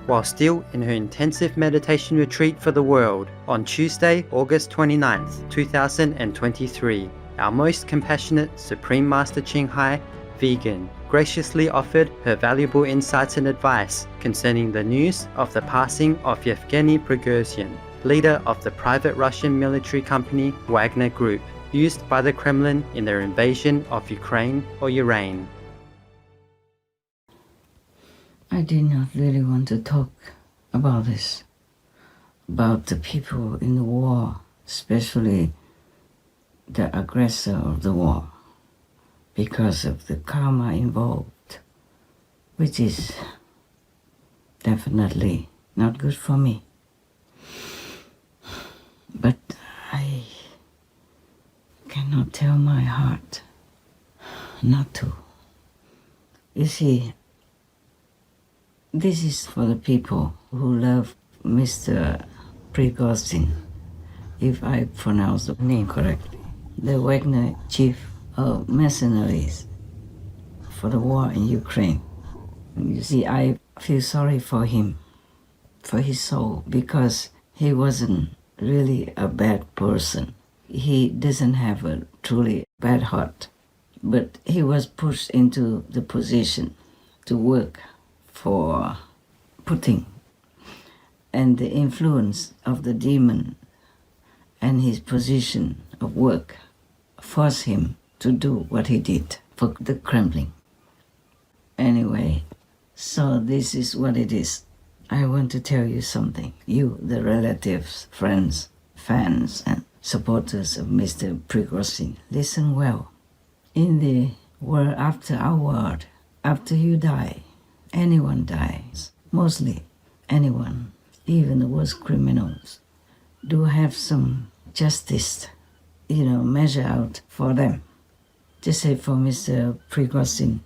while still in her intensive meditation retreat for the world on Tuesday, August 29th, 2023. Our most compassionate Supreme Master Ching Hai, vegan, graciously offered her valuable insights and advice concerning the news of the passing of Yevgeny Prigozhin, leader of the private Russian military company Wagner Group, used by the Kremlin in their invasion of Ukraine or Ukraine. I did not really want to talk about this, about the people in the war, especially the aggressor of the war, because of the karma involved, which is definitely not good for me. But I cannot tell my heart not to. You see, this is for the people who love Mr. Prigozhin, if I pronounce the name correctly, the Wagner chief of mercenaries for the war in Ukraine. You see, I feel sorry for him, for his soul, because he wasn't really a bad person. He doesn't have a truly bad heart, but he was pushed into the position to work for Putin, and the influence of the demon and his position of work forced him to do what he did for the Kremlin. Anyway, so this is what it is. I want to tell you something. You, the relatives, friends, fans, and supporters of Mr. Prigozhin, listen well. In the world after our world, after you die, anyone dies, mostly anyone, even the worst criminals, do have some justice, measure out for them. Just say for Mr. Prigozhin,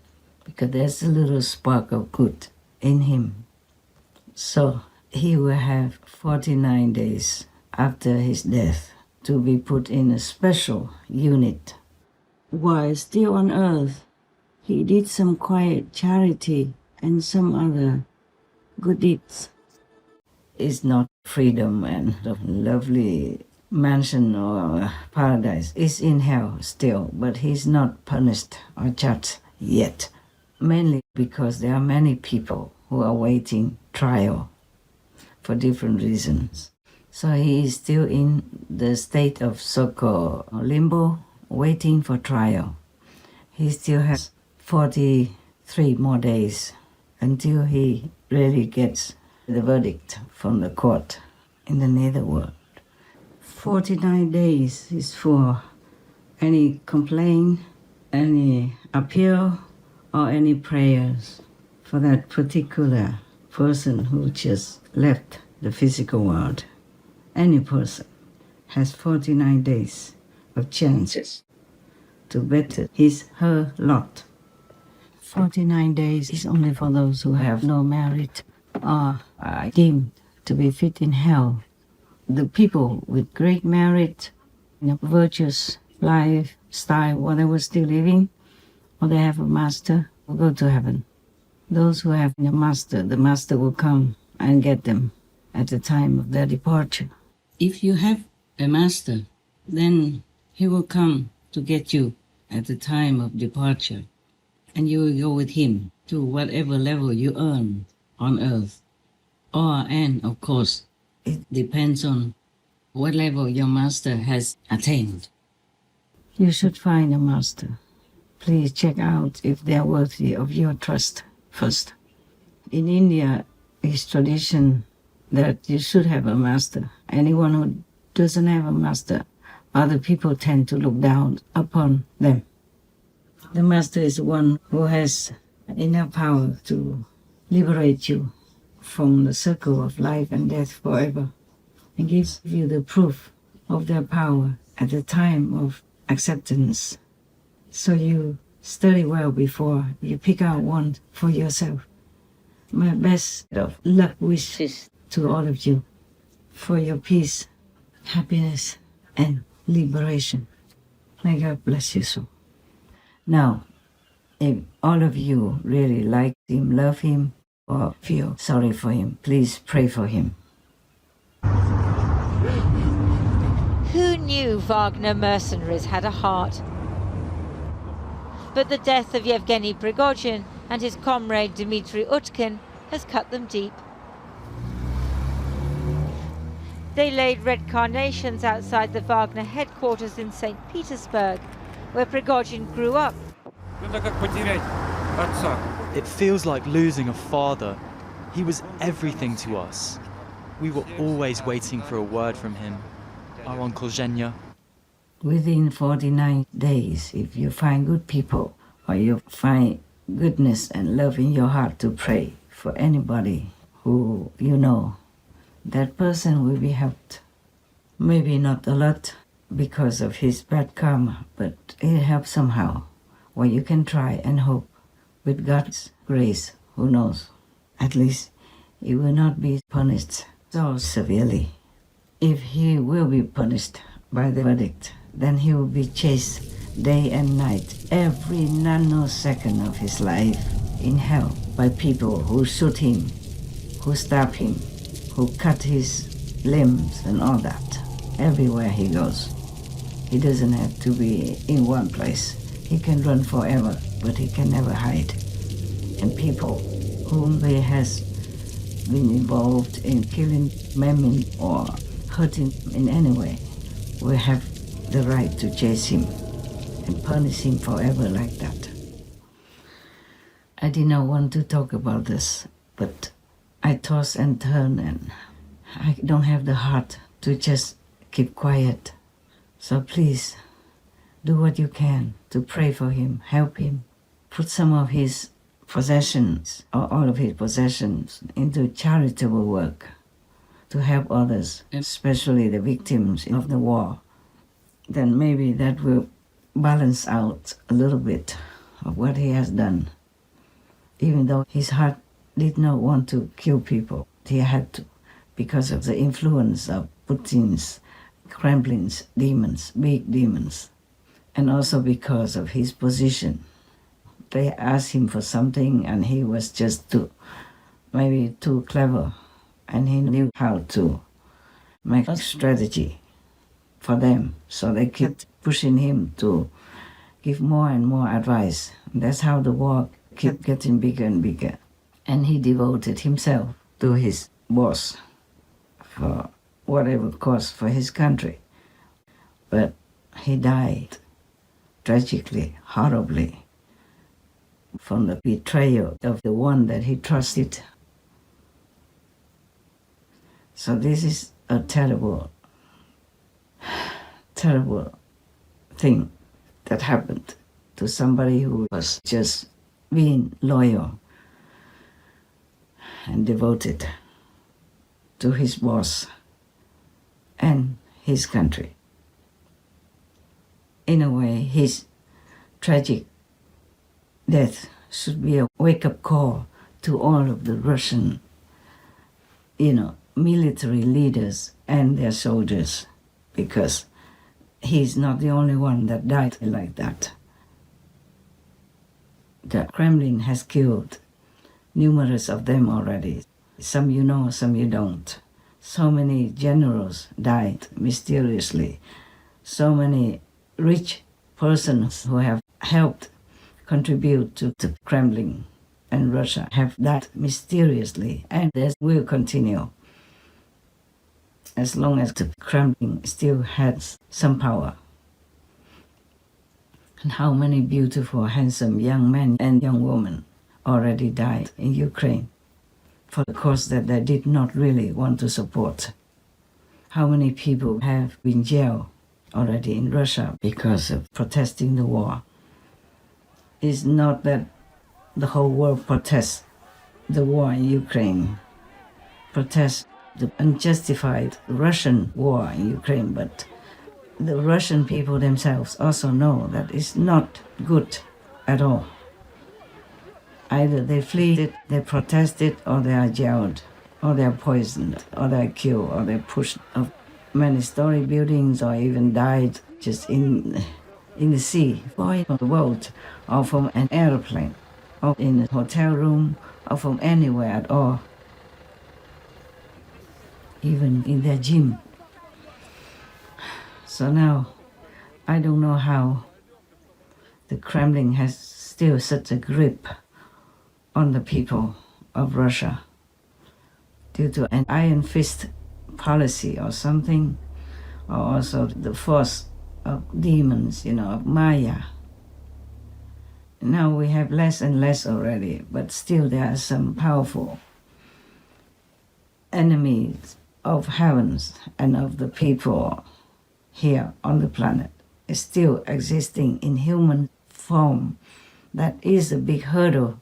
because there's a little spark of good in him. So he will have 49 days after his death to be put in a special unit. While still on earth, he did some quiet charity and some other good deeds. It's not freedom and a lovely mansion or paradise. It's in hell still, but he's not punished or judged yet. Mainly because there are many people who are waiting trial for different reasons. So he is still in the state of so-called limbo, waiting for trial. He still has 43 more days until he really gets the verdict from the court in the netherworld. 49 days is for any complaint, any appeal, or any prayers for that particular person who just left the physical world. Any person has 49 days of chances to better his, her lot. 49 days is only for those who have no merit or are deemed to be fit in hell. The people with great merit, virtuous lifestyle, whatever still living, or they have a master, will go to heaven. Those who have a master, the master will come and get them at the time of their departure. If you have a master, then he will come to get you at the time of departure, and you will go with him to whatever level you earn on earth. And of course, it depends on what level your master has attained. You should find a master. Please check out if they are worthy of your trust first. In India, it's tradition that you should have a master. Anyone who doesn't have a master, other people tend to look down upon them. The master is one who has enough power to liberate you from the circle of life and death forever, and gives you the proof of their power at the time of acceptance. So you study well before you pick out one for yourself. My best of luck wishes to all of you for your peace, happiness, and liberation. May God bless you so. Now, if all of you really like him, love him, or feel sorry for him, please pray for him. Who knew Wagner mercenaries had a heart? But the death of Yevgeny Prigozhin and his comrade Dmitry Utkin has cut them deep. They laid red carnations outside the Wagner headquarters in St. Petersburg, where Prigozhin grew up. It feels like losing a father. He was everything to us. We were always waiting for a word from him. Our Uncle Zhenya. Within 49 days, if you find good people or you find goodness and love in your heart to pray for anybody who you know, that person will be helped. Maybe not a lot because of his bad karma, but it helps somehow. Well, you can try and hope with God's grace, who knows? At least he will not be punished so severely. If he will be punished by the verdict, then he will be chased day and night, every nanosecond of his life in hell by people who shoot him, who stab him, who cut his limbs and all that, everywhere he goes. He doesn't have to be in one place. He can run forever, but he can never hide. And people whom he has been involved in killing, maiming, or hurting in any way will have the right to chase him and punish him forever like that. I did not want to talk about this, but I toss and turn and I don't have the heart to just keep quiet. So please, do what you can to pray for him, help him. Put some of his possessions or all of his possessions into charitable work to help others, especially the victims of the war. Then maybe that will balance out a little bit of what he has done. Even though his heart did not want to kill people, he had to because of the influence of Putin's, Kremlin's demons, big demons, and also because of his position. They asked him for something and he was just maybe too clever, and he knew how to make a strategy for them. So they kept pushing him to give more and more advice. That's how the war kept getting bigger and bigger. And he devoted himself to his boss for whatever cost for his country. But he died tragically, horribly, from the betrayal of the one that he trusted. So this is a terrible, terrible thing that happened to somebody who was just being loyal and devoted to his boss and his country. In a way, his tragic death should be a wake-up call to all of the Russian, military leaders and their soldiers, because he's not the only one that died like that. The Kremlin has killed numerous of them already. Some you know, some you don't. So many generals died mysteriously. So many rich persons who have helped contribute to the Kremlin and Russia have died mysteriously, and this will continue as long as the Kremlin still has some power. And how many beautiful, handsome young men and young women already died in Ukraine for the cause that they did not really want to support. How many people have been jailed already in Russia because of protesting the war. It's not that the whole world protests the war in Ukraine, protests the unjustified Russian war in Ukraine, but the Russian people themselves also know that it's not good at all. Either they flee it, they protest it, or they are jailed, or they are poisoned, or they are killed, or they are pushed off many-story buildings, or even died just in the sea, or in the boat, or from an airplane. or in a hotel room, or from anywhere at all, even in their gym. So now, I don't know how the Kremlin has still such a grip on the people of Russia due to an iron fist policy or something, or also the force of demons, of Maya. Now we have less and less already, but still there are some powerful enemies of heavens and of the people here on the planet is still existing in human form. That is a big hurdle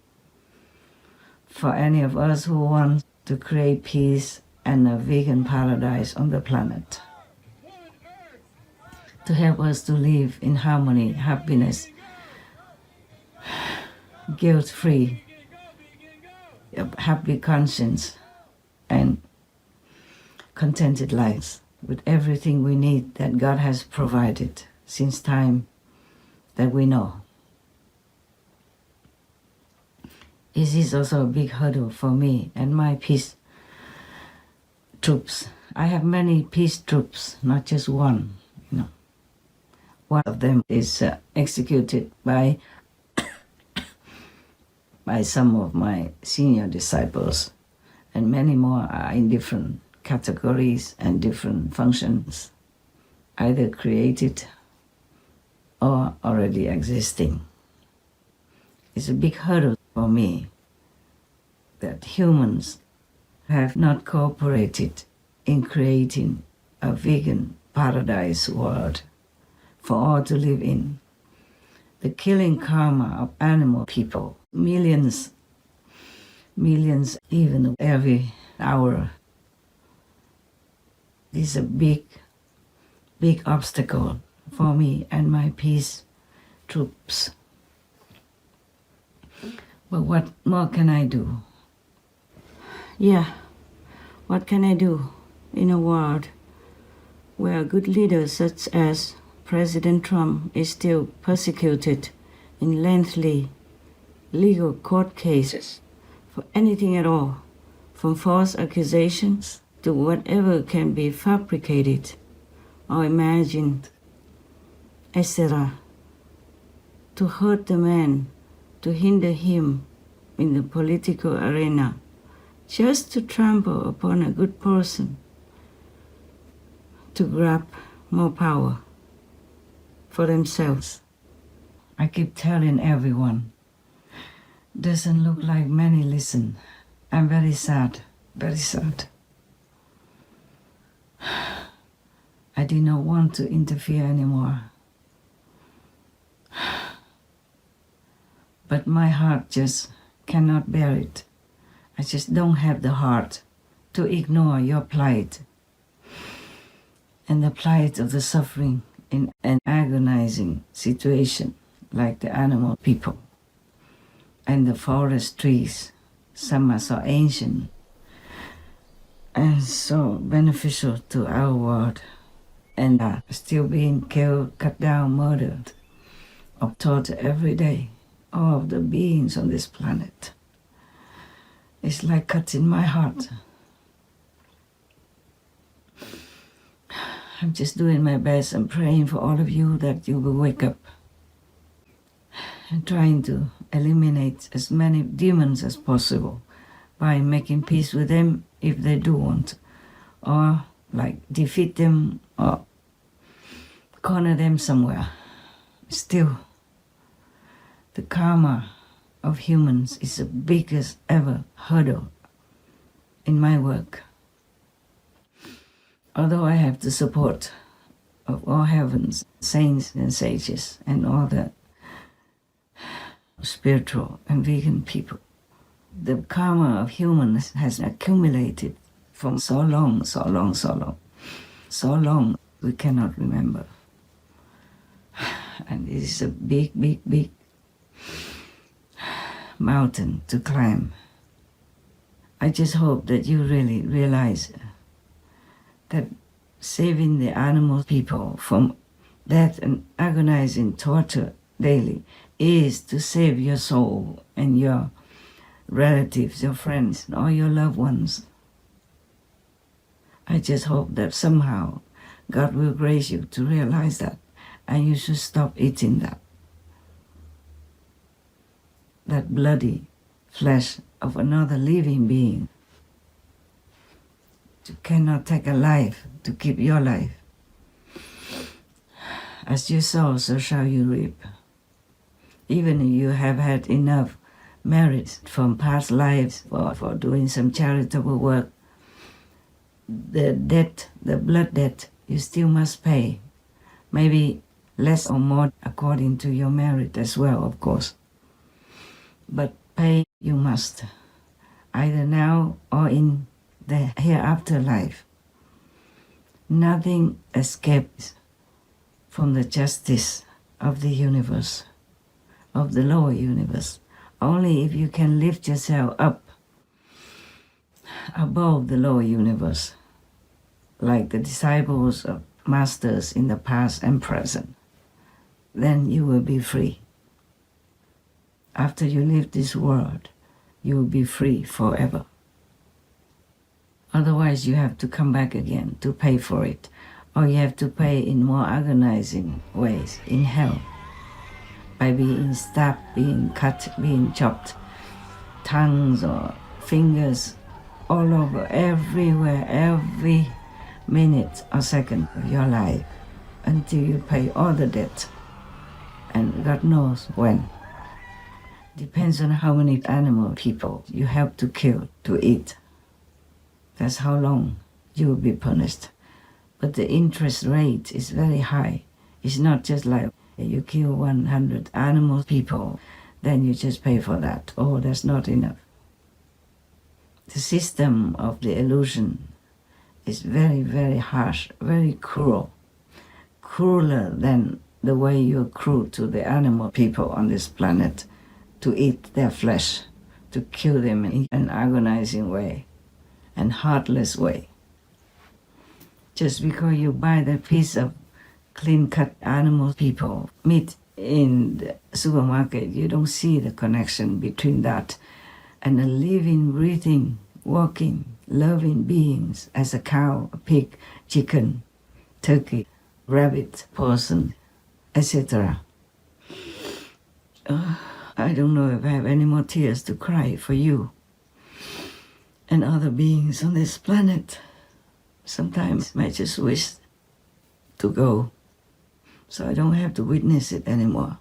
for any of us who want to create peace and a vegan paradise on the planet. To help us to live in harmony, happiness, guilt-free, a happy conscience, and contented lives with everything we need that God has provided since time that we know. This is also a big hurdle for me and my peace troops. I have many peace troops, not just one. One of them is executed by some of my senior disciples, and many more are in different categories and different functions, either created or already existing. It's a big hurdle for me that humans have not cooperated in creating a vegan paradise world for all to live in. The killing karma of animal people, millions even every hour, is a big obstacle for me and my peace troops. But what more can I do? What can I do in a world where good leaders such as President Trump is still persecuted in lengthy legal court cases for anything at all, from false accusations to whatever can be fabricated or imagined, etc., to hurt the man, to hinder him in the political arena, just to trample upon a good person, to grab more power for themselves. I keep telling everyone, doesn't look like many listen. I'm very sad, very sad. I did not want to interfere anymore. But my heart just cannot bear it. I just don't have the heart to ignore your plight and the plight of the suffering in an agonizing situation like the animal people and the forest trees. Some are so ancient and so beneficial to our world and are still being killed, cut down, murdered, or tortured every day. All of the beings on this planet. It's like cutting my heart. I'm just doing my best and praying for all of you that you will wake up and trying to eliminate as many demons as possible by making peace with them if they do want, or like defeat them or corner them somewhere. Still, the karma of humans is the biggest ever hurdle in my work. Although I have the support of all heavens, saints and sages, and all the spiritual and vegan people, the karma of humans has accumulated from so long we cannot remember. And it is a big mountain to climb. I just hope that you really realize that saving the animal people from death and agonizing torture daily is to save your soul and your relatives, your friends, and all your loved ones. I just hope that somehow God will grace you to realize that, and you should stop eating that bloody flesh of another living being. You cannot take a life to keep your life. As you sow, so shall you reap. Even if you have had enough merits from past lives or for doing some charitable work, the debt, the blood debt, you still must pay. Maybe less or more according to your merit as well, of course. But pay you must, either now or in the hereafter life. Nothing escapes from the justice of the universe, of the lower universe. Only if you can lift yourself up above the lower universe, like the disciples of masters in the past and present, then you will be free. After you leave this world, you will be free forever. Otherwise, you have to come back again to pay for it, or you have to pay in more agonizing ways in hell, by being stabbed, being cut, being chopped, tongues or fingers all over, everywhere, every minute or second of your life, until you pay all the debt. And God knows when. Depends on how many animal people you have to kill to eat. That's how long you will be punished. But the interest rate is very high. It's not just like you kill 100 animal people, then you just pay for that. Oh, that's not enough. The system of the illusion is very, very harsh, very cruel. Crueler than the way you are cruel to the animal people on this planet, to eat their flesh, to kill them in an agonizing way and heartless way. Just because you buy that piece of clean-cut animal people meat in the supermarket, you don't see the connection between that and the living, breathing, walking, loving beings as a cow, a pig, chicken, turkey, rabbit, person, etc. I don't know if I have any more tears to cry for you and other beings on this planet. Sometimes I just wish to go so I don't have to witness it anymore.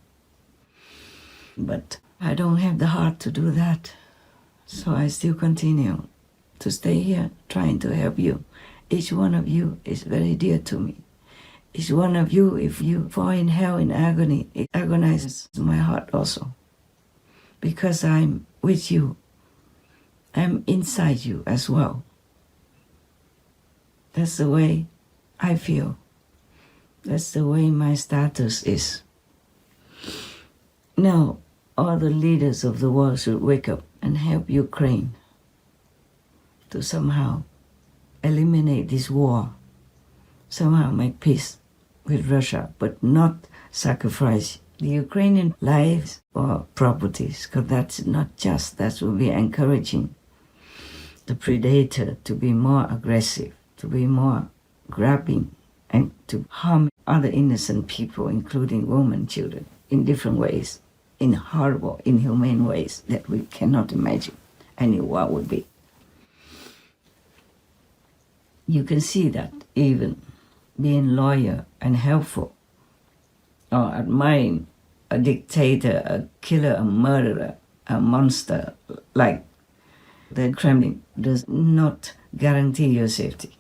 But I don't have the heart to do that, so I still continue to stay here trying to help you. Each one of you is very dear to me. Each one of you, if you fall in hell in agony, it agonizes my heart also. Because I'm with you. I'm inside you as well. That's the way I feel. That's the way my status is. Now, all the leaders of the world should wake up and help Ukraine to somehow eliminate this war, somehow make peace with Russia, but not sacrifice the Ukrainian lives or properties, because that's not just. That will be encouraging the predator to be more aggressive, to be more grabbing, and to harm other innocent people, including women, children, in different ways, in horrible, inhumane ways that we cannot imagine any war would be. You can see that even being loyal and helpful, or admiring a dictator, a killer, a murderer, a monster like the Kremlin does not guarantee your safety.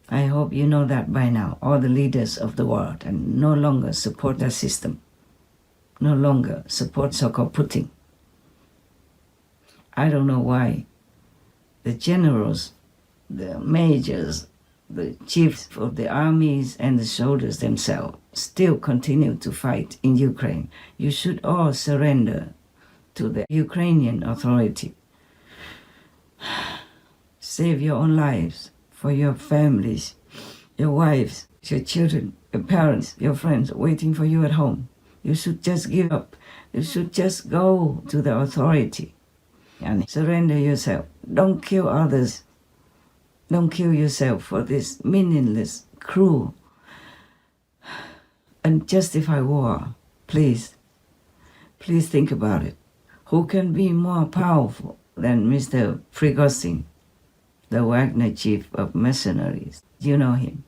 I hope you know that by now, all the leaders of the world, and no longer support that system, no longer support so-called Putin. I don't know why the generals, the majors, the chiefs of the armies and the soldiers themselves still continue to fight in Ukraine. You should all surrender to the Ukrainian authority. Save your own lives for your families, your wives, your children, your parents, your friends waiting for you at home. You should just give up. You should just go to the authority and surrender yourself. Don't kill others. Don't kill yourself for this meaningless, cruel, unjustified war. Please. Please think about it. Who can be more powerful than Mr. Prigozhin, the Wagner chief of mercenaries? You know him.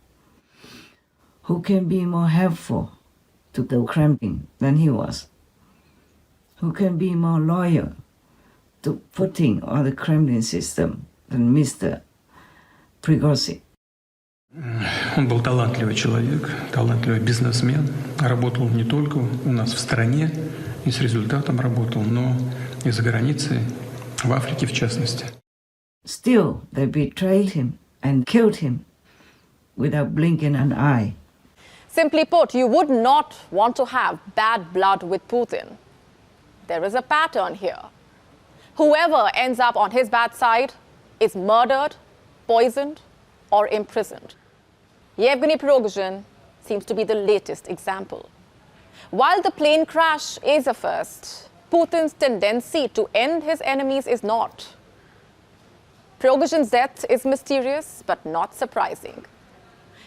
Who can be more helpful to the Kremlin than he was? Who can be more loyal to Putin or the Kremlin system than Mr. Prigozhin? Он был талантливый человек, талантливый бизнесмен. Работал не только у нас в стране и с результатом работал, но и за границей, в Африке в частности. Still, they betrayed him and killed him without blinking an eye. Simply put, you would not want to have bad blood with Putin. There is a pattern here. Whoever ends up on his bad side is murdered, poisoned, or imprisoned. Yevgeny Prigozhin seems to be the latest example. While the plane crash is a first, Putin's tendency to end his enemies is not. Prigozhin's death is mysterious but not surprising.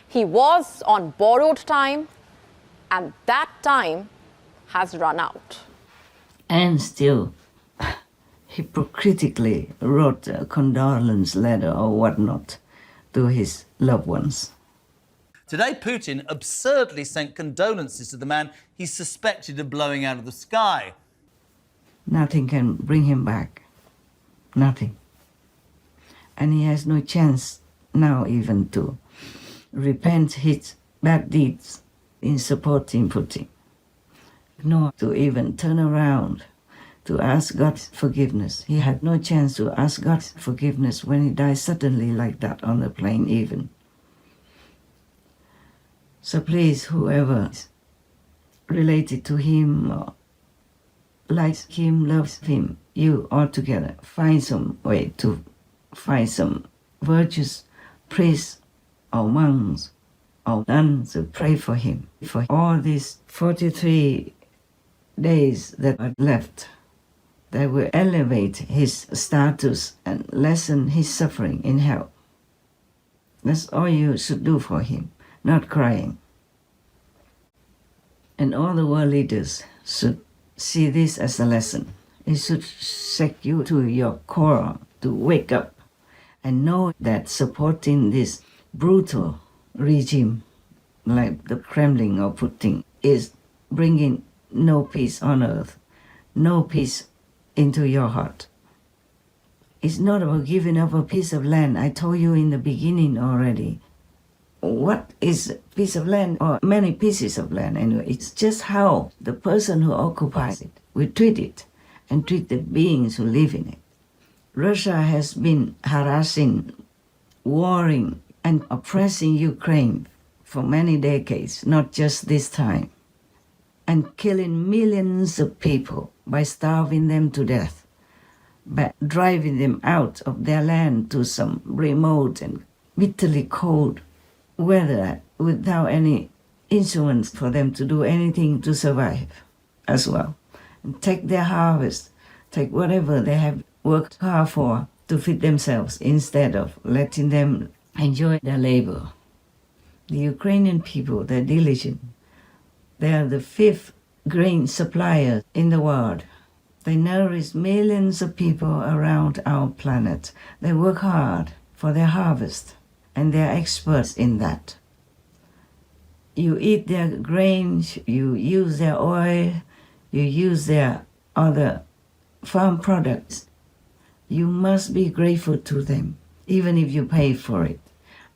He was on borrowed time, and that time has run out. And still, hypocritically wrote a condolence letter or whatnot to his loved ones. Today, Putin absurdly sent condolences to the man he suspected of blowing out of the sky. Nothing can bring him back. Nothing. And he has no chance now even to repent his bad deeds in supporting Putin, nor to even turn around to ask God's forgiveness. He had no chance to ask God's forgiveness when he died suddenly like that on the plane even. So please, whoever is related to him or likes him, loves him, you all together, find some way to find some virtuous priests or monks or nuns to pray for him for all these 43 days that are left. That will elevate his status and lessen his suffering in hell. That's all you should do for him, not crying. And all the world leaders should see this as a lesson. It should shake you to your core to wake up and know that supporting this brutal regime like the Kremlin or Putin is bringing no peace on earth, no peace into your heart. It's not about giving up a piece of land. I told you in the beginning already. What is a piece of land or many pieces of land anyway? It's just how the person who occupies it will treat it and treat the beings who live in it. Russia has been harassing, warring, and oppressing Ukraine for many decades, not just this time, and killing millions of people by starving them to death, by driving them out of their land to some remote and bitterly cold weather without any instruments for them to do anything to survive as well. And take their harvest, take whatever they have worked hard for to feed themselves instead of letting them enjoy their labor. The Ukrainian people, they're diligent. They are the 5th grain supplier in the world. They nourish millions of people around our planet. They work hard for their harvest, and they're experts in that. You eat their grains, you use their oil, you use their other farm products. You must be grateful to them, even if you pay for it.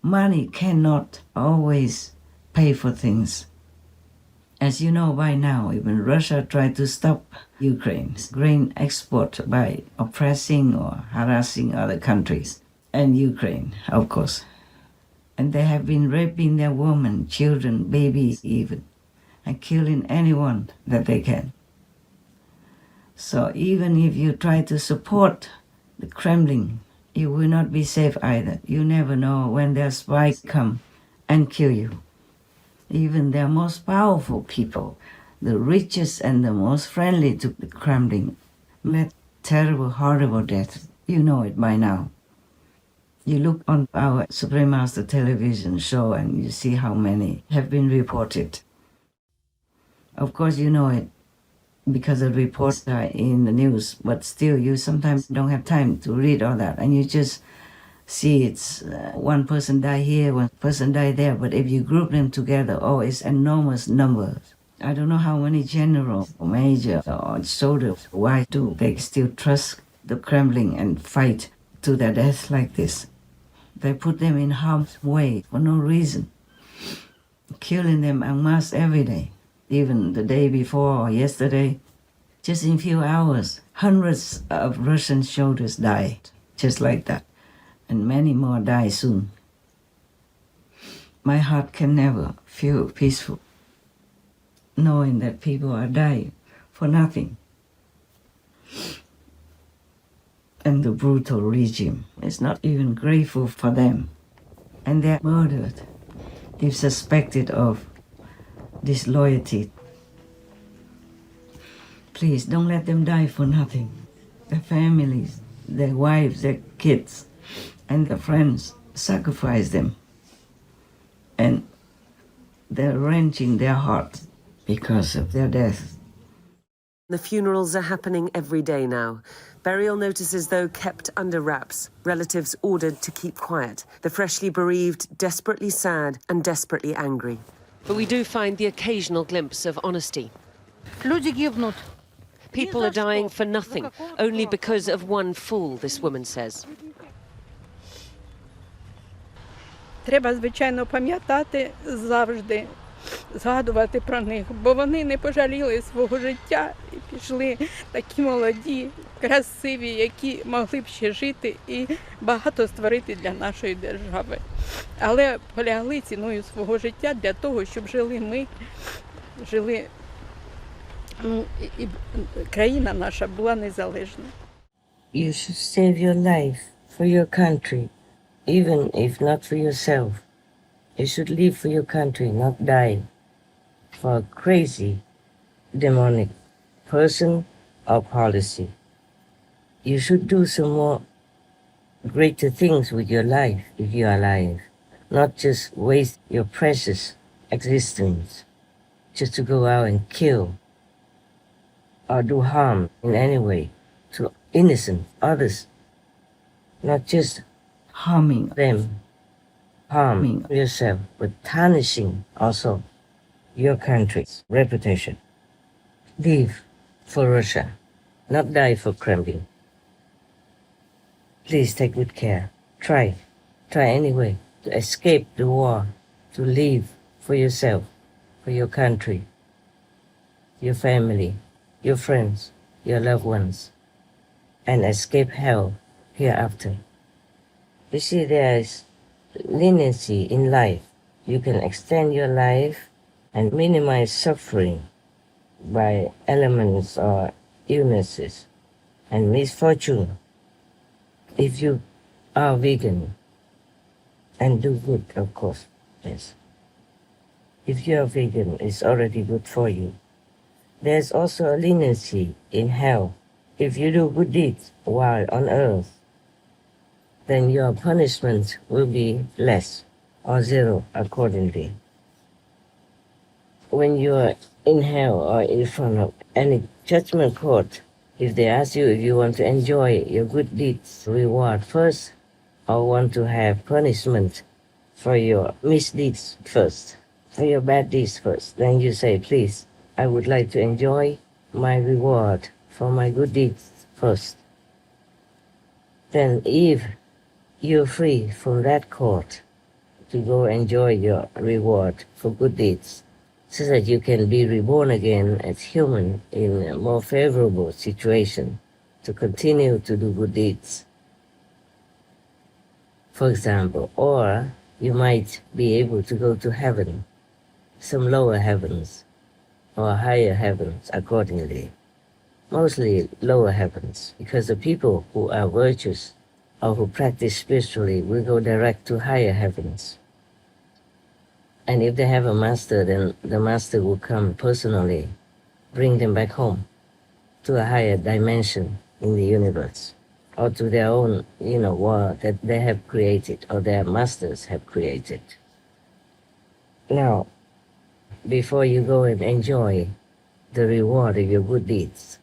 Money cannot always pay for things. As you know by now, even Russia tried to stop Ukraine's grain export by oppressing or harassing other countries, and Ukraine, of course. And they have been raping their women, children, babies even, and killing anyone that they can. So even if you try to support the Kremlin, you will not be safe either. You never know when their spies come and kill you. Even their most powerful people, the richest and the most friendly to the Kremlin, met terrible, horrible death. You know it by now. You look on our Supreme Master television show and you see how many have been reported. Of course, you know it because the reports are in the news, but still you sometimes don't have time to read all that, and you just see it's one person die here, one person die there, but if you group them together, oh, it's enormous numbers. I don't know how many generals or majors or soldiers, why do they still trust the Kremlin and fight to their death like this? They put them in harm's way for no reason, killing them en masse every day. Even the day before or yesterday, just in a few hours, hundreds of Russian soldiers died, just like that. And many more die soon. My heart can never feel peaceful, knowing that people are dying for nothing. And the brutal regime is not even grateful for them. And they're murdered if suspected of disloyalty. Please don't let them die for nothing. Their families, their wives, their kids, and their friends sacrifice them. And they're wrenching their hearts because of their death. The funerals are happening every day now. Burial notices, though, kept under wraps. Relatives ordered to keep quiet. The freshly bereaved desperately sad and desperately angry. But we do find the occasional glimpse of honesty. People are dying for nothing, only because of one fool, this woman says. Треба, звичайно, пам'ятати завжди, згадувати про них, бо вони не пожаліли свого життя і пішли такі молоді, красиві, які могли б ще жити і багато створити для нашої держави. Але полягли ціною свого життя для того, щоб жили ми, жили, і країна наша була незалежна. You should save your life for your country, even if not for yourself. You should live for your country, not die for a crazy, demonic person or policy. You should do some more greater things with your life if you are alive, not just waste your precious existence just to go out and kill or do harm in any way to innocent others, not just harming them, harming yourself, but tarnishing also your country's reputation. Live for Russia, not die for Kremlin. Please take good care. Try anyway to escape the war, to live for yourself, for your country, your family, your friends, your loved ones, and escape hell hereafter. You see, there is leniency in life. You can extend your life and minimize suffering by elements or illnesses and misfortune. If you are vegan and do good, of course, yes. If you are vegan, it's already good for you. There's also a leniency in hell. If you do good deeds while on earth, then your punishment will be less or zero accordingly. When you are in hell or in front of any judgment court, if they ask you if you want to enjoy your good deeds reward first or want to have punishment for your misdeeds first, for your bad deeds first, then you say, please, I would like to enjoy my reward for my good deeds first. Then if you're free from that court to go enjoy your reward for good deeds, so that you can be reborn again as human in a more favorable situation to continue to do good deeds. For example, or you might be able to go to heaven, some lower heavens or higher heavens accordingly. Mostly lower heavens, because the people who are virtuous or who practice spiritually will go direct to higher heavens. And if they have a master, then the master will come personally bring them back home to a higher dimension in the universe, or to their own, world that they have created or their masters have created. Now, before you go and enjoy the reward of your good deeds,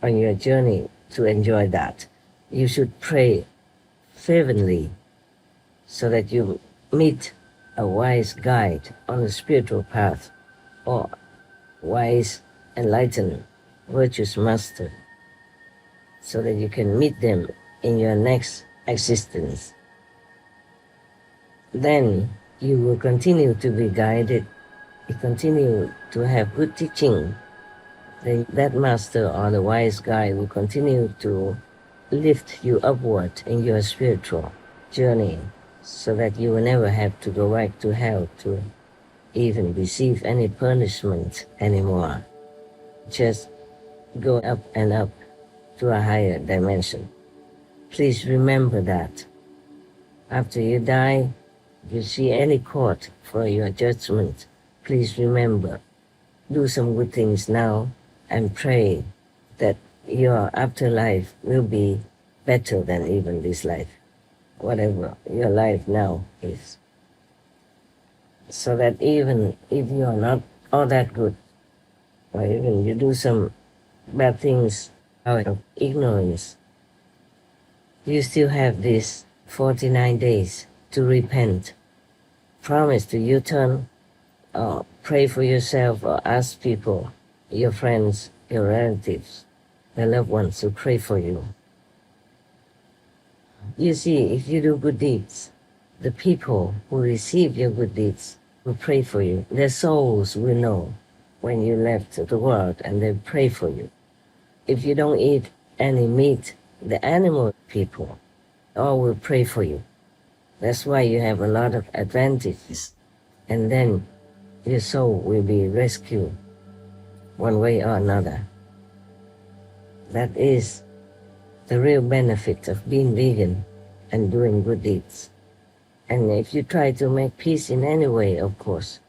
on your journey to enjoy that, you should pray fervently so that you meet a wise guide on the spiritual path, or wise, enlightened, virtuous master, so that you can meet them in your next existence. Then you will continue to be guided, you continue to have good teaching. Then that master or the wise guide will continue to lift you upward in your spiritual journey, so that you will never have to go back to hell to even receive any punishment anymore. Just go up and up to a higher dimension. Please remember that. After you die, if you see any court for your judgment, please remember, do some good things now and pray that your afterlife will be better than even this life, whatever your life now is. So that even if you are not all that good, or even you do some bad things out of ignorance, you still have these 49 days to repent. Promise to U-turn, or pray for yourself, or ask people, your friends, your relatives, your loved ones to pray for you. You see, if you do good deeds, the people who receive your good deeds will pray for you. Their souls will know when you left the world, and they pray for you. If you don't eat any meat, the animal people all will pray for you. That's why you have a lot of advantages. And then your soul will be rescued one way or another. That is the real benefit of being vegan and doing good deeds. And if you try to make peace in any way, of course,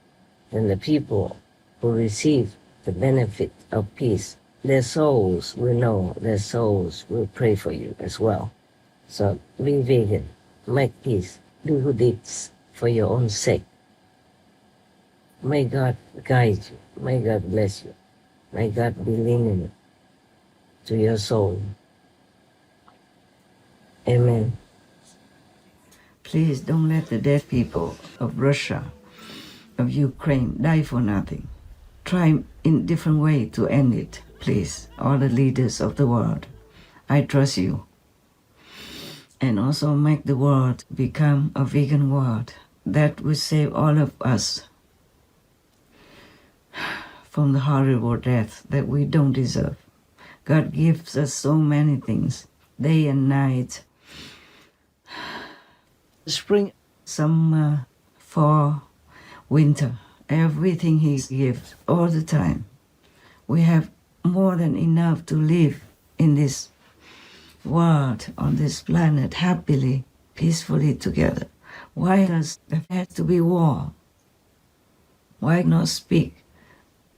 then the people who receive the benefit of peace, their souls will know, their souls will pray for you as well. So be vegan, make peace, do good deeds for your own sake. May God guide you, may God bless you, may God be lenient to your soul. Amen. Please don't let the dead people of Russia, of Ukraine, die for nothing. Try in different way to end it, please, all the leaders of the world. I trust you. And also make the world become a vegan world. That will save all of us from the horrible death that we don't deserve. God gives us so many things, day and night. Spring, summer, fall, winter, everything He gives all the time. We have more than enough to live in this world, on this planet, happily, peacefully together. Why does there have to be war? Why not speak?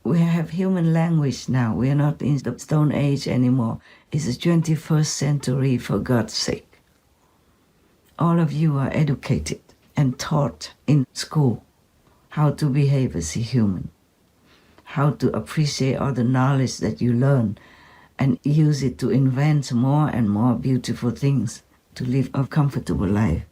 We have human language now. We are not in the Stone Age anymore. It's the 21st century, for God's sake. All of you are educated and taught in school how to behave as a human, how to appreciate all the knowledge that you learn and use it to invent more and more beautiful things to live a comfortable life.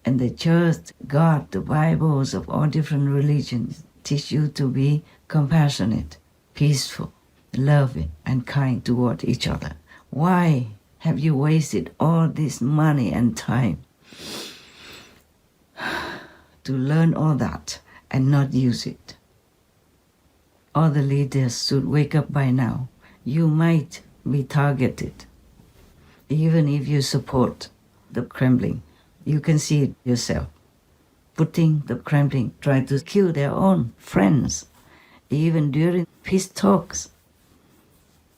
And the church, God, the Bibles of all different religions teach you to be compassionate, peaceful, loving, and kind toward each other. Why have you wasted all this money and time to learn all that and not use it? All the leaders should wake up by now. You might be targeted. Even if you support the Kremlin, you can see it yourself. Putting the Kremlin, trying to kill their own friends, even during peace talks.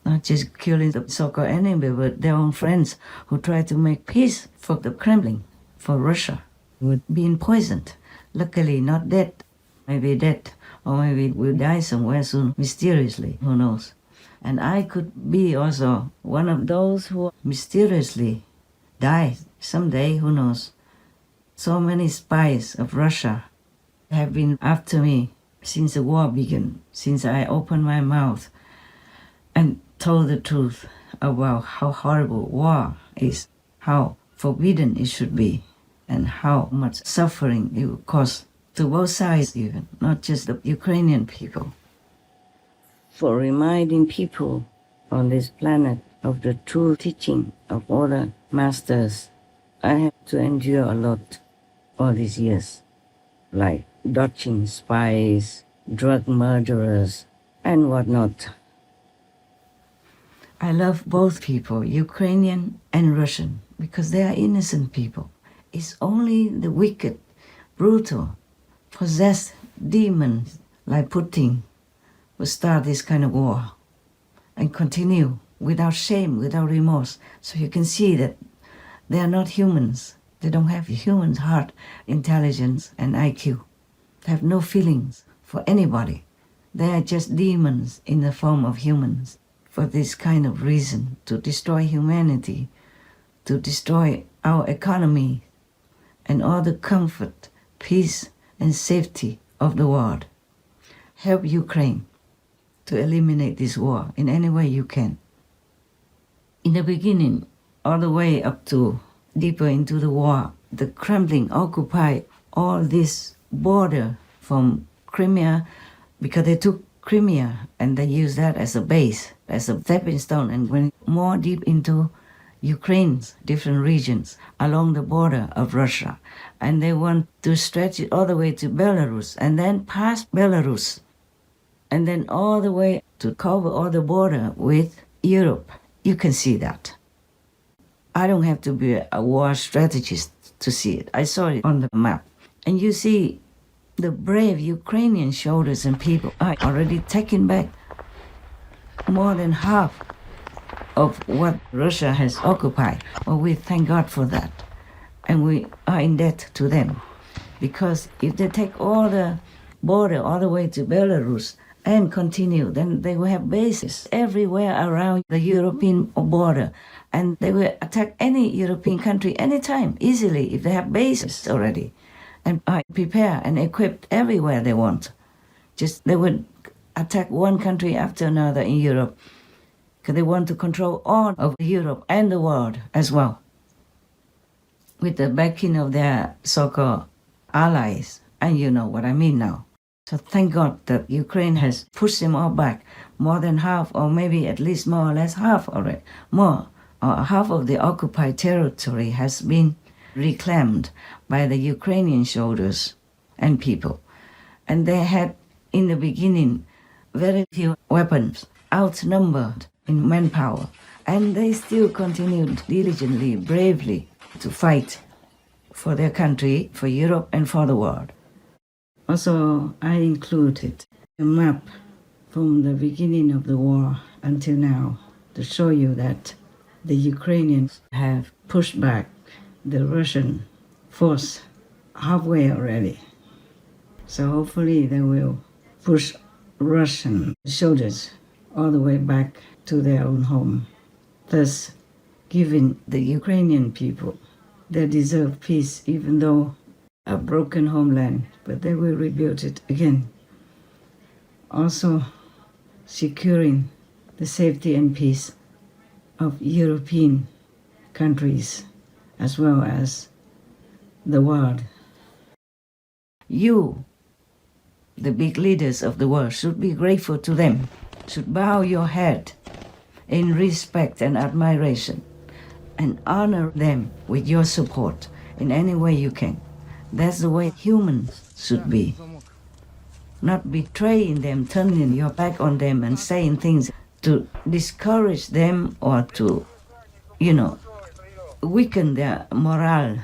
Not just killing the so-called enemy, but their own friends who try to make peace for the Kremlin, for Russia, with being poisoned. Luckily not dead, maybe dead or maybe we'll die somewhere soon, mysteriously, who knows. And I could be also one of those who mysteriously die someday, who knows. So many spies of Russia have been after me since the war began, since I opened my mouth and told the truth about how horrible war is, how forbidden it should be, and how much suffering it will cause to both sides even, not just the Ukrainian people. For reminding people on this planet of the true teaching of all the masters, I have to endure a lot all these years, like dodging spies, drug murderers, and whatnot. I love both people, Ukrainian and Russian, because they are innocent people. It's only the wicked, brutal, possessed demons like Putin who start this kind of war and continue without shame, without remorse. So you can see that they are not humans. They don't have human heart, intelligence, and IQ. They have no feelings for anybody. They are just demons in the form of humans for this kind of reason, to destroy humanity, to destroy our economy and all the comfort, peace, and safety of the world. Help Ukraine to eliminate this war in any way you can. In the beginning, all the way up to deeper into the war, the Kremlin occupied all this border from Crimea because they took Crimea and they used that as a base, as a stepping stone, and went more deep into Ukraine's different regions along the border of Russia. And they want to stretch it all the way to Belarus and then past Belarus and then all the way to cover all the border with Europe. You can see that. I don't have to be a war strategist to see it. I saw it on the map. And you see the brave Ukrainian soldiers and people are already taking back more than half of what Russia has occupied. Well, we thank God for that. And we are in debt to them. Because if they take all the border all the way to Belarus and continue, then they will have bases everywhere around the European border. And they will attack any European country anytime, easily, if they have bases already. And are prepared and equipped everywhere they want. Just they would attack one country after another in Europe, because they want to control all of Europe and the world as well, with the backing of their so-called allies. And you know what I mean now. So thank God that Ukraine has pushed them all back, more than half, or maybe at least more or less half already, more, or half of the occupied territory has been reclaimed by the Ukrainian soldiers and people. And they had, in the beginning, very few weapons, outnumbered in manpower. And they still continued diligently, bravely to fight for their country, for Europe, and for the world. Also, I included a map from the beginning of the war until now to show you that the Ukrainians have pushed back the Russian force halfway already. So hopefully they will push Russian soldiers all the way back to their own home, thus giving the Ukrainian people their deserved peace, even though a broken homeland, but they will rebuild it again. Also securing the safety and peace of European countries as well as the world. You, the big leaders of the world, should be grateful to them, should bow your head in respect and admiration and honor them with your support in any way you can. That's the way humans should be. Not betraying them, turning your back on them and saying things to discourage them or to, weaken their morale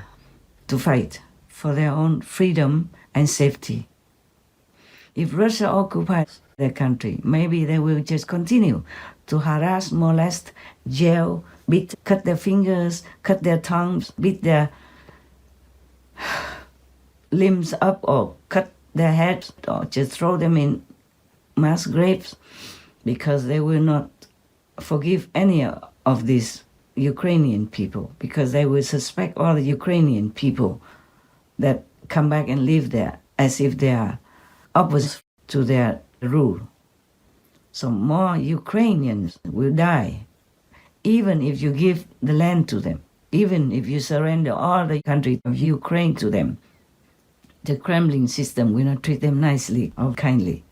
to fight for their own freedom and safety. If Russia occupies their country, maybe they will just continue to harass, molest, jail, beat, cut their fingers, cut their tongues, beat their limbs up or cut their heads or just throw them in mass graves, because they will not forgive any of these Ukrainian people, because they will suspect all the Ukrainian people that come back and live there as if they are opposite to their rule. So more Ukrainians will die, even if you give the land to them, even if you surrender all the country of Ukraine to them. The Kremlin system will not treat them nicely or kindly.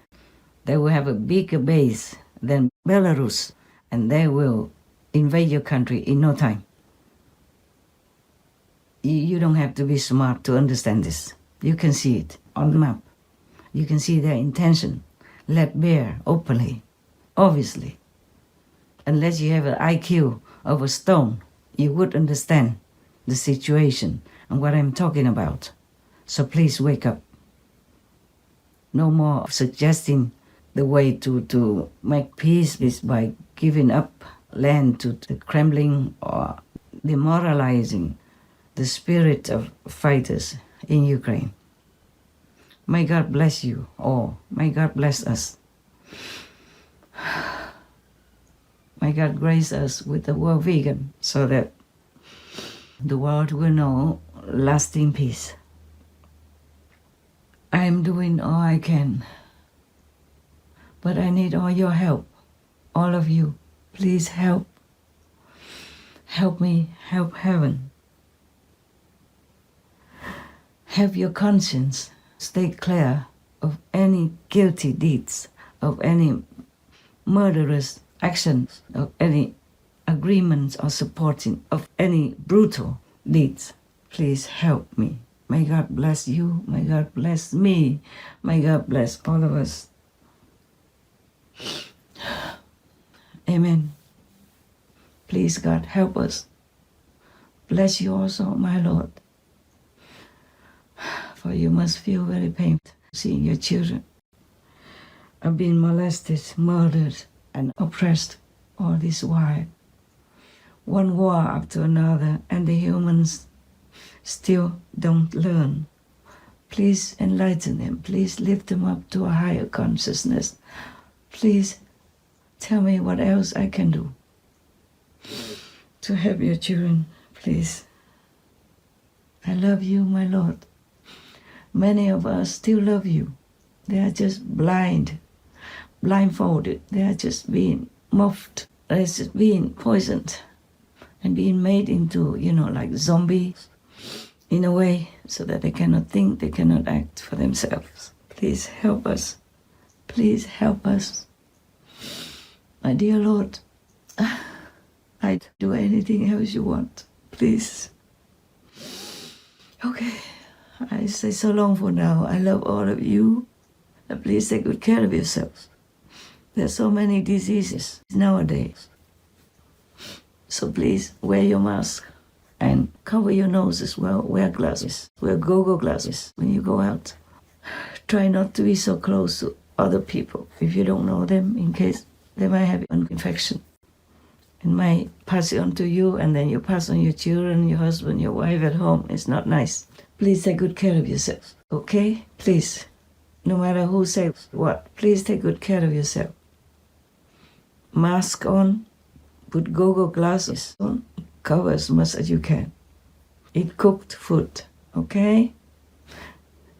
They will have a bigger base than Belarus, and they will invade your country in no time. You don't have to be smart to understand this. You can see it on the map. You can see their intention, laid bare openly, obviously. Unless you have an IQ of a stone, you would understand the situation and what I'm talking about. So please wake up. No more suggesting the way to make peace is by giving up land to the Kremlin or demoralizing the spirit of fighters in Ukraine. May God bless you all. May God bless us. May God grace us with the word vegan so that the world will know lasting peace. I am doing all I can, but I need all your help, all of you. Please help. Help me, help heaven. Have your conscience stay clear of any guilty deeds, of any murderous actions, of any agreements or supporting of any brutal deeds. Please help me. May God bless you. May God bless me. May God bless all of us. Amen. Please, God, help us. Bless you also, my Lord. For you must feel very painful seeing your children are being molested, murdered, and oppressed all this while. One war after another, and the humans still don't learn. Please enlighten them. Please lift them up to a higher consciousness. Please tell me what else I can do to help your children, please. I love you, my Lord. Many of us still love you. They are just blindfolded. They are just being muffed. They're just being poisoned and being made into, like zombies in a way, so that they cannot think, they cannot act for themselves. Please help us. Please help us. My dear Lord, I'd do anything else you want. Please. Okay. I say so long for now. I love all of you. And please take good care of yourselves. There's so many diseases nowadays. So please wear your mask and cover your nose as well. Wear glasses. Wear go-go glasses when you go out. Try not to be so close to other people if you don't know them, in case they might have an infection. And might pass it on to you, and then you pass on your children, your husband, your wife at home. It's not nice. Please take good care of yourself, okay? Please. No matter who says what, please take good care of yourself. Mask on, put go-go glasses on, cover as much as you can. Eat cooked food, okay?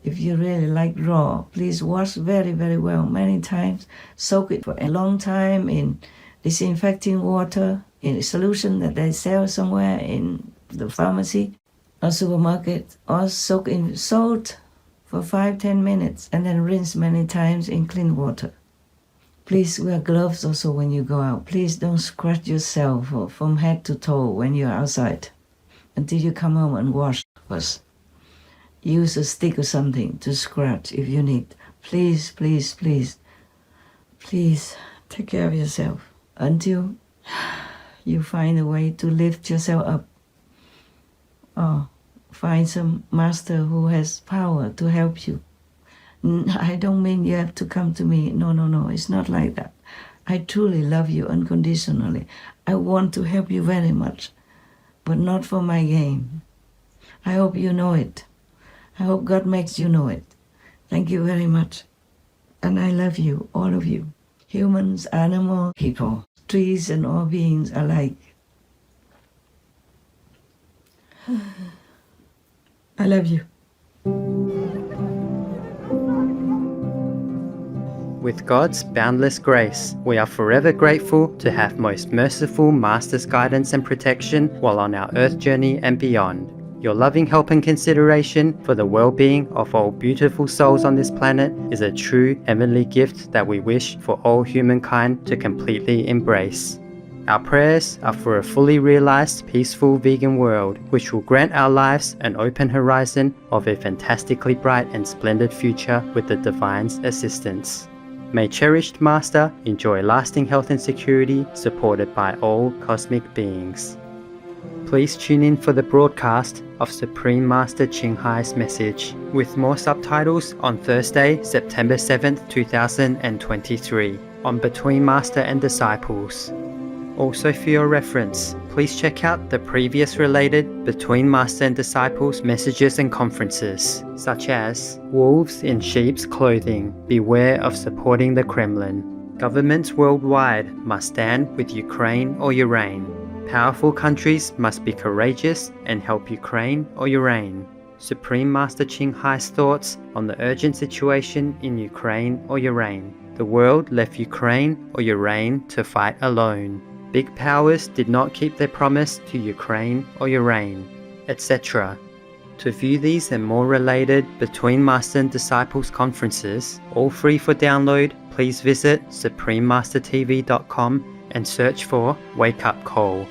If you really like raw, please wash very, very well many times. Soak it for a long time in disinfecting water, in a solution that they sell somewhere in the pharmacy or supermarket, or soak in salt for 5-10 minutes and then rinse many times in clean water. Please wear gloves also when you go out. Please don't scratch yourself from head to toe when you're outside until you come home and wash first. Use a stick or something to scratch if you need. Please, please, please, please take care of yourself until you find a way to lift yourself up. Or find some master who has power to help you. I don't mean you have to come to me. No, it's not like that. I truly love you unconditionally. I want to help you very much, but not for my gain. I hope you know it. I hope God makes you know it, Thank you very much. And I love you, all of you. Humans, animals, people, trees and all beings alike. I love you. With God's boundless grace, we are forever grateful to have most merciful Master's guidance and protection while on our earth journey and beyond. Your loving help and consideration for the well-being of all beautiful souls on this planet is a true heavenly gift that we wish for all humankind to completely embrace. Our prayers are for a fully realized, peaceful vegan world, which will grant our lives an open horizon of a fantastically bright and splendid future with the Divine's assistance. May cherished Master enjoy lasting health and security supported by all cosmic beings. Please tune in for the broadcast of Supreme Master Ching Hai's message, with more subtitles on Thursday, September 7th, 2023, on Between Master and Disciples. Also for your reference, please check out the previous related Between Master and Disciples messages and conferences, such as Wolves in Sheep's Clothing, Beware of Supporting the Kremlin. Governments worldwide must stand with Ukraine or your reign. Powerful countries must be courageous and help Ukraine or your reign. Supreme Master Ching Hai's thoughts on the urgent situation in Ukraine or your reign. The world left Ukraine or your reign to fight alone. Big powers did not keep their promise to Ukraine or your reign, etc. To view these and more related Between Master and Disciples conferences, all free for download, please visit suprememastertv.com and search for Wake Up Call.